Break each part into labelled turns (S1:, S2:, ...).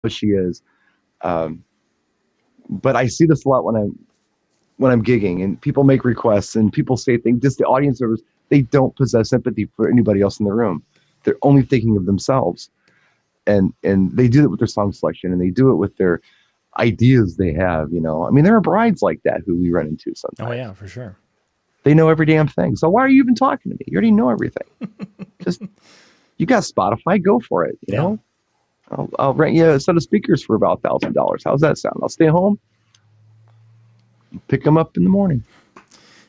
S1: what she is. Um, but I see this a lot when I'm gigging and people make requests and people say things. Just the audience members, they don't possess empathy for anybody else in the room. They're only thinking of themselves, and they do it with their song selection and they do it with their ideas they have. I mean, there are brides like that who we run into
S2: Oh
S1: sometimes.
S2: yeah, for sure.
S1: They know every damn thing. So why are you even talking to me? You already know everything. Just you got Spotify, go for it.
S2: Yeah.
S1: I'll rent you a set of speakers for about $1,000. How's that sound? I'll stay home, pick them up in the morning.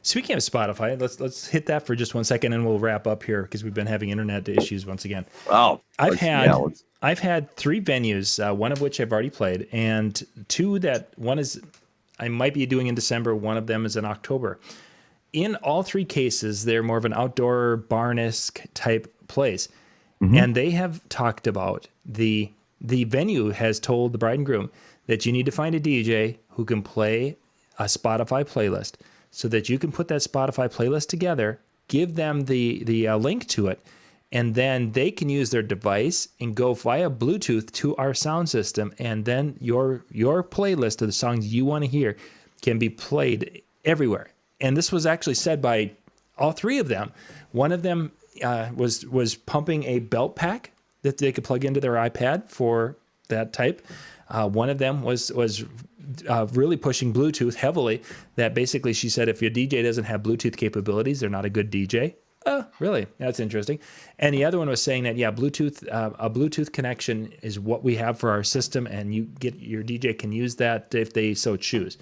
S2: Speaking of Spotify, let's hit that for just 1 second, and we'll wrap up here because we've been having internet issues once again.
S1: Oh,
S2: I've
S1: let's yeah,
S2: had
S1: let's
S2: I've had 3 venues, one of which I've already played, and two that one is I might be doing in December. One of them is in October. In all 3 cases, they're more of an outdoor barn-esque type place,
S1: mhm.
S2: and they have talked about the venue has told the bride and groom that you need to find a DJ who can play a Spotify playlist so that you can put that Spotify playlist together, give them the link to it, and then they can use their device and go via Bluetooth to our sound system, and then your playlist of the songs you want to hear can be played everywhere. And this was actually said by all 3 of them. One of them was pumping a belt pack that they could plug into their iPad for that type. One of them was really pushing Bluetooth heavily. That basically, she said, if your DJ doesn't have Bluetooth capabilities, they're not a good DJ. Oh, really? That's interesting. And the other one was saying that, yeah, Bluetooth, a Bluetooth connection is what we have for our system, and your DJ can use that if they so choose.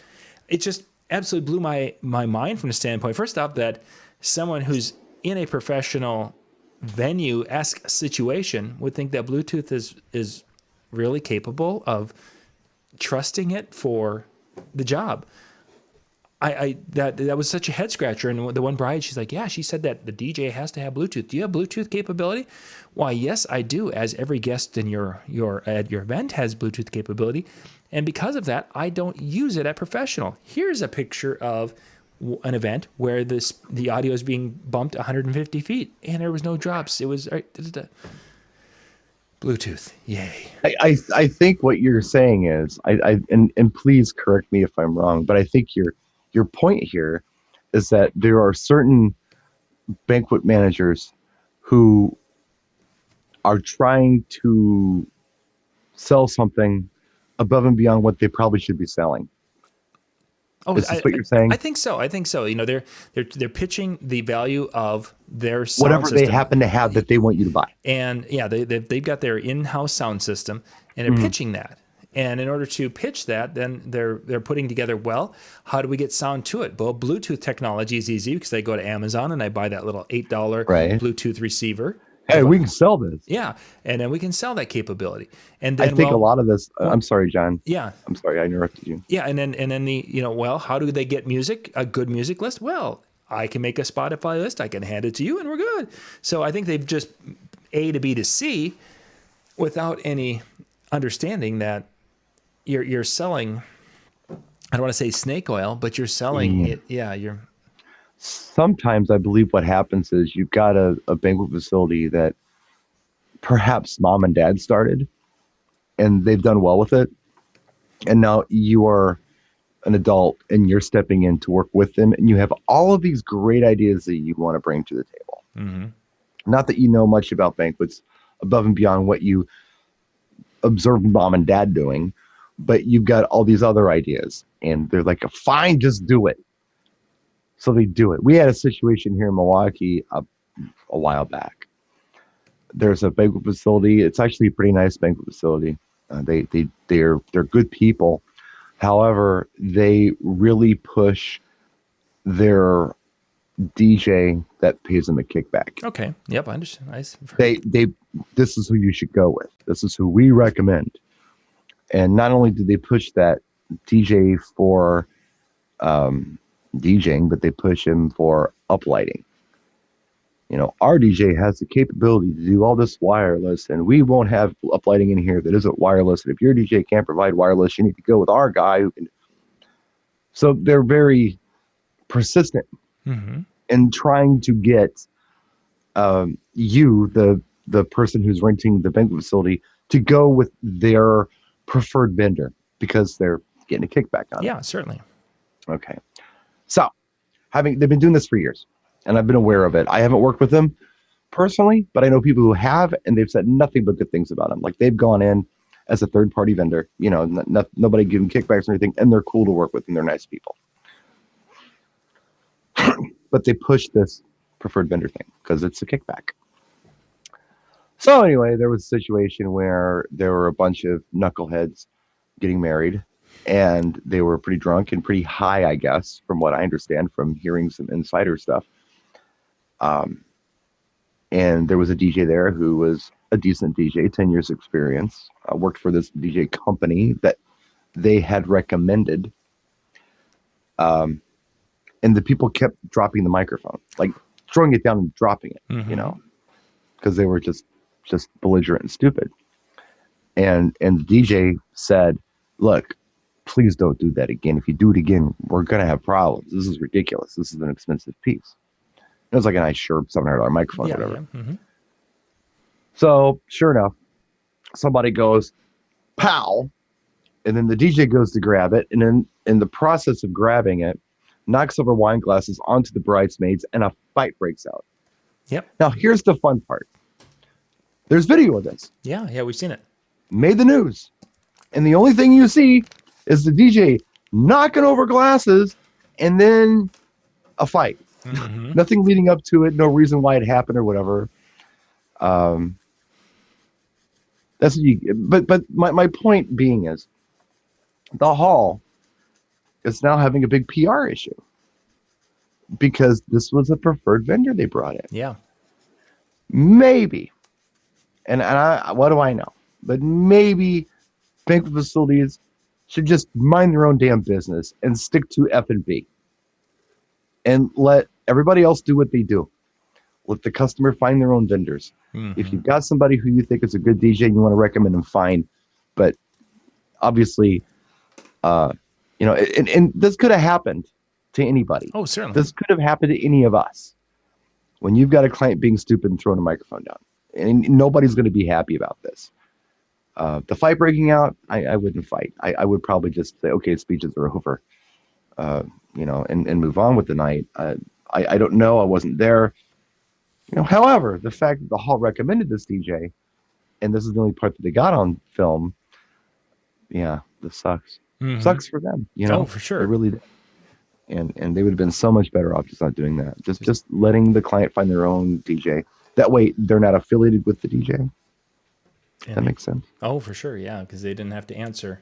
S2: It just absolutely blew my mind from the standpoint, first off, that someone who's in a professional venue-esque situation would think that Bluetooth is really capable of trusting it for the job. That was such a head scratcher. And the one bride, she's like, yeah, she said that the DJ has to have Bluetooth. Do you have Bluetooth capability? Why, yes, I do. As every guest in your at your event has Bluetooth capability, and because of that, I don't use it at professional. Here's a picture of an event where the audio is being bumped 150 feet, and there was no drops. It was Bluetooth. Yay.
S1: I think what you're saying is and please correct me if I'm wrong, but I think your point here is that there are certain banquet managers who are trying to sell something above and beyond what they probably should be selling.
S2: Oh,
S1: Is this what you're
S2: I
S1: saying?
S2: think so. I think so. They're pitching the value of their sound
S1: Whatever they
S2: system,
S1: happen to have that they want you to buy.
S2: and yeah, they've got their in-house sound system, and they're
S1: Mhm.
S2: pitching that. And in order to pitch that, then they're putting together, well, how do we get sound to it? Well, Bluetooth technology is easy because I go to Amazon and I buy that little $8
S1: Right.
S2: Bluetooth receiver.
S1: Hey, we can sell this.
S2: Yeah, and then we can sell that capability. And
S1: I
S2: then,
S1: think a
S2: well,
S1: lot of this.
S2: well,
S1: I'm sorry, John.
S2: yeah,
S1: I'm sorry, I interrupted you.
S2: yeah, and then well, how do they get music? A good music list? Well, I can make a Spotify list. I can hand it to you, and we're good. So I think they've just A to B to C without any understanding that you're selling. I don't want to say snake oil, but you're selling
S1: Yeah.
S2: it. Yeah, you're.
S1: Sometimes I believe what happens is you've got a banquet facility that perhaps mom and dad started and they've done well with it. And now you are an adult and you're stepping in to work with them and you have all of these great ideas that you want to bring to the table.
S2: Mm-hmm.
S1: Not that you know much about banquets above and beyond what you observed mom and dad doing, but you've got all these other ideas and they're like, fine, just do it. So they do it. We had a situation here in Milwaukee a while back. There's a banquet facility. It's actually a pretty nice banquet facility. They're good people. However, they really push their DJ that pays them a kickback.
S2: Okay. Yep, I understand.
S1: They this is who you should go with. This is who we recommend. And not only do they push that DJ for DJing, but they push him for uplighting. Our DJ has the capability to do all this wireless, and we won't have uplighting in here that isn't wireless. And if your DJ can't provide wireless, you need to go with our guy who can. So they're very persistent
S2: Mm-hmm.
S1: in trying to get you, the person who's renting the banquet facility, to go with their preferred vendor because they're getting a kickback on
S2: Yeah, certainly.
S1: it. Okay. So they've been doing this for years and I've been aware of it. I haven't worked with them personally, but I know people who have, and they've said nothing but good things about them. Like they've gone in as a third party vendor, nobody giving kickbacks or anything, and they're cool to work with and they're nice people. But they push this preferred vendor thing because it's a kickback. So anyway, there was a situation where there were a bunch of knuckleheads getting married, and they were pretty drunk and pretty high, I guess, from what I understand from hearing some insider stuff. And there was a DJ there who was a decent DJ, 10 years experience, worked for this DJ company that they had recommended. And the people kept dropping the microphone, like throwing it down and dropping it, because they were just belligerent and stupid. And the DJ said, look, please don't do that again. If you do it again, we're going to have problems. This is ridiculous. This is an expensive piece. It was like a nice, sure $700 microphone, whatever. Yeah. Mm-hmm. So sure enough, somebody goes, pow. And then the DJ goes to grab it. And then in the process of grabbing it, knocks over wine glasses onto the bridesmaids and a fight breaks out.
S2: Yep.
S1: Now here's the fun part. There's video of this.
S2: Yeah, we've seen it.
S1: Made the news. And the only thing you see is the DJ knocking over glasses and then a fight. Mm-hmm. Nothing leading up to it. No reason why it happened or whatever. That's what you. But my point being is, the hall is now having a big PR issue because this was a preferred vendor they brought in.
S2: Yeah.
S1: Maybe, and what do I know? But maybe banquet facilities should just mind their own damn business and stick to F&B. And let everybody else do what they do. Let the customer find their own vendors. Mm-hmm. If you've got somebody who you think is a good DJ and you want to recommend them, fine. But obviously, and this could have happened to anybody.
S2: Oh, certainly.
S1: This could have happened to any of us. When you've got a client being stupid and throwing a microphone down. And nobody's going to be happy about this. The fight breaking out, I wouldn't fight. I would probably just say, okay, speeches are over. And move on with the night. I don't know. I wasn't there. However, the fact that the hall recommended this DJ, and this is the only part that they got on film, yeah, this sucks. Mm-hmm. Sucks for them.
S2: Oh, for sure.
S1: It really did. And they would have been so much better off just not doing that. Just letting the client find their own DJ. That way, they're not affiliated with the DJ. That makes sense.
S2: Oh, for sure. Yeah, because they didn't have to answer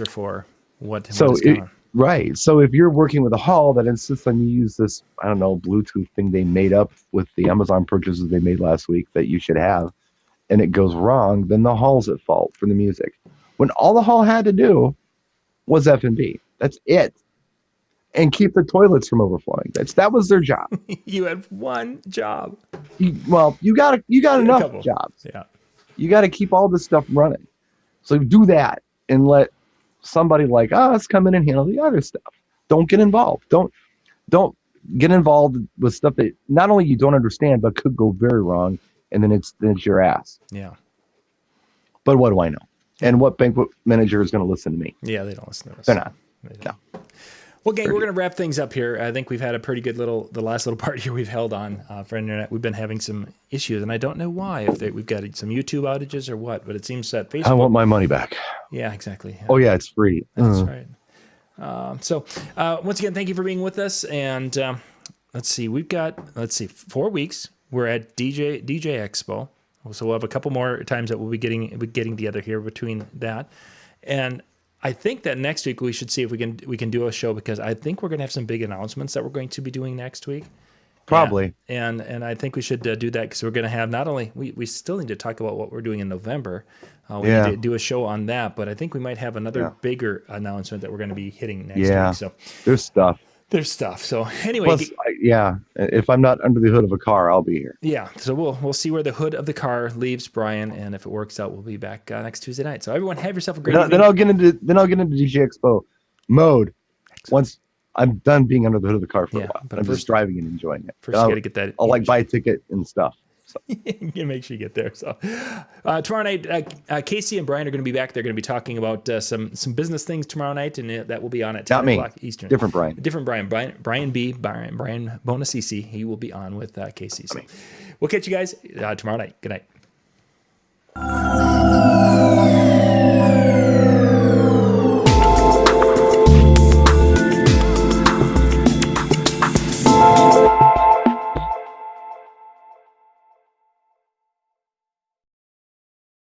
S2: for what is
S1: going on. Right. So if you're working with a hall that insists on you use this, I don't know, Bluetooth thing they made up with the Amazon purchases they made last week that you should have, and it goes wrong, then the hall's at fault for the music. When all the hall had to do was F&B. That's it. And keep the toilets from overflowing. That was their job.
S2: You had one job.
S1: You got enough jobs.
S2: Yeah.
S1: You got to keep all this stuff running. So do that and let somebody like us come in and handle the other stuff. Don't get involved. Don't get involved with stuff that not only you don't understand but could go very wrong, and then it's your ass.
S2: Yeah.
S1: But what do I know? And what banquet manager is going to listen to me?
S2: Yeah, they don't listen to us.
S1: They're not. No.
S2: Well, gang, we're going to wrap things up here. I think we've had a pretty good the last little part here we've held on for internet. We've been having some issues, and I don't know why, we've got some YouTube outages or what, but it seems that Facebook...
S1: I want my money back.
S2: Yeah, exactly.
S1: Oh, yeah, it's free.
S2: That's right. So, once again, thank you for being with us, and let's see, 4 weeks. We're at DJ Expo, so we'll have a couple more times that we'll be getting together here between that, and I think that next week we should see if we can do a show, because I think we're going to have some big announcements that we're going to be doing next week.
S1: Probably.
S2: And I think we should do that, because we're going to have not only we still need to talk about what we're doing in November. We need to do a show on that, but I think we might have another bigger announcement that we're going to be hitting next week. So
S1: there's stuff.
S2: So anyway,
S1: plus, if I'm not under the hood of a car, I'll be here.
S2: Yeah, so we'll see where the hood of the car leaves Brian, and if it works out, we'll be back next Tuesday night. So everyone, have yourself a great evening.
S1: Then I'll get into DJ Expo mode. Excellent. Once I'm done being under the hood of the car for a while, but I'm just driving and enjoying it.
S2: First, you got to get that.
S1: I'll buy a ticket and stuff.
S2: Make sure you get there. So tomorrow night, Casey and Brian are going to be back. They're going to be talking about some business things tomorrow night, and that will be on at 10
S1: Not me.
S2: o'clock Eastern.
S1: Different Brian.
S2: Different Brian. Brian Bonacisi. He will be on with Casey. So we'll catch you guys tomorrow night. Good night.